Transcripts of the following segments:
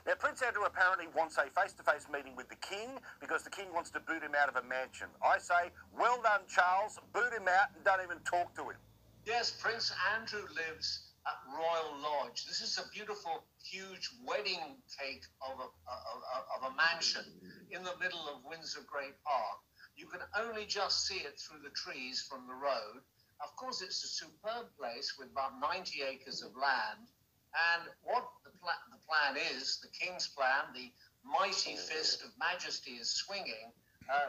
Now, Prince Andrew apparently wants a face-to-face meeting with the King because the King wants to boot him out of a mansion. I say, well done, Charles. Boot him out and don't even talk to him. Yes, Prince Andrew lives at Royal Lodge. This is a beautiful, huge wedding cake of a mansion in the middle of Windsor Great Park. You can only just see it through the trees from the road. Of course, it's a superb place with about 90 acres of land. And what the plan is, the King's plan, the mighty fist of majesty is swinging.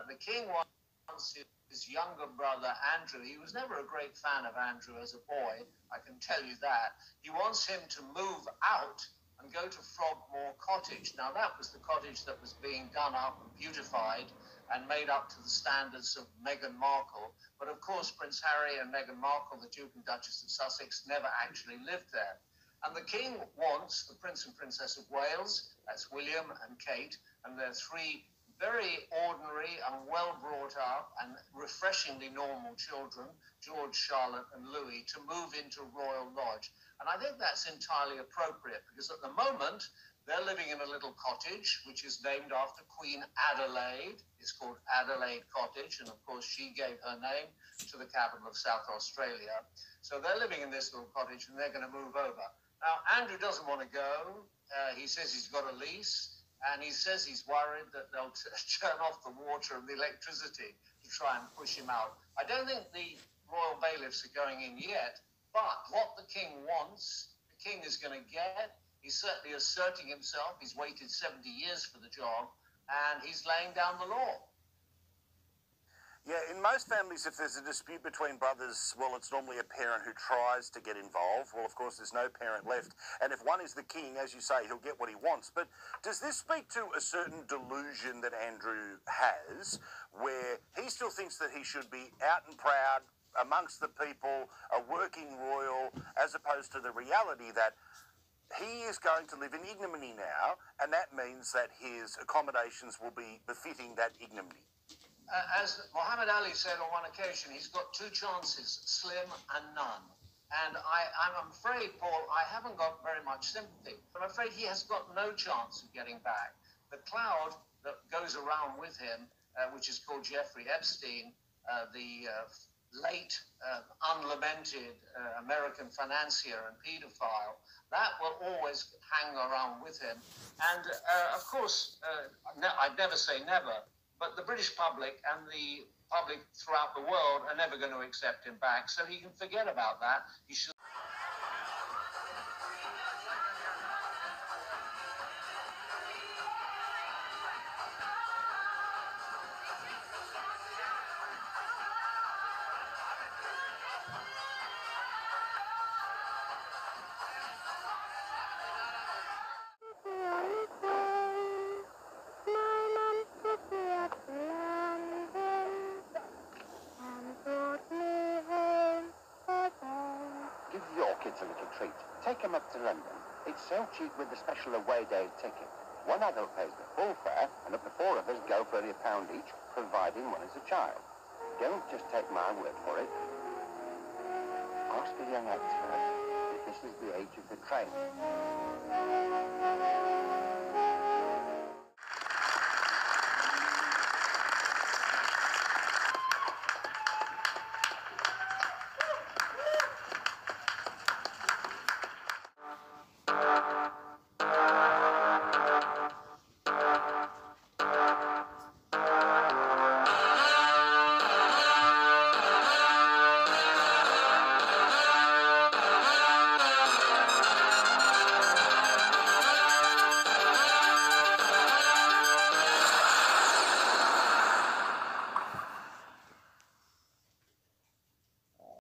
The King wants his younger brother, Andrew. He was never a great fan of Andrew as a boy, I can tell you that. He wants him to move out and go to Frogmore Cottage. Now, that was the cottage that was being done up and beautified and made up to the standards of Meghan Markle. But of course, Prince Harry and Meghan Markle, the Duke and Duchess of Sussex, never actually lived there. And the King wants the Prince and Princess of Wales, that's William and Kate, and their three very ordinary and well brought up and refreshingly normal children, George, Charlotte and Louis, to move into Royal Lodge. And I think that's entirely appropriate because at the moment they're living in a little cottage which is named after Queen Adelaide. It's called Adelaide Cottage, and of course she gave her name to the capital of South Australia. So they're living in this little cottage and they're going to move over. Now, Andrew doesn't want to go. He says he's got a lease. And he says he's worried that they'll turn off the water and the electricity to try and push him out. I don't think the royal bailiffs are going in yet, but what the King wants, the King is going to get. He's certainly asserting himself. He's waited 70 years for the job, and he's laying down the law. Yeah, in most families, if there's a dispute between brothers, well, it's normally a parent who tries to get involved. Well, of course, there's no parent left. And if one is the king, as you say, he'll get what he wants. But does this speak to a certain delusion that Andrew has, where he still thinks that he should be out and proud amongst the people, a working royal, as opposed to the reality that he is going to live in ignominy now, and that means that his accommodations will be befitting that ignominy? As Muhammad Ali said on one occasion, he's got two chances, slim and none. And I'm afraid, Paul, I haven't got very much sympathy. I'm afraid he has got no chance of getting back. The cloud that goes around with him, which is called Jeffrey Epstein, the late unlamented American financier and pedophile, that will always hang around with him. And of course, I'd never say never, but the British public and the public throughout the world are never going to accept him back, so he can forget about that. He should. Kids a little treat. Take them up to London. It's so cheap with the special away day ticket. One adult pays the full fare, and up to four of us go for only £1 each, providing one is a child. Don't just take my word for it. Ask a young expert if this is the age of the train.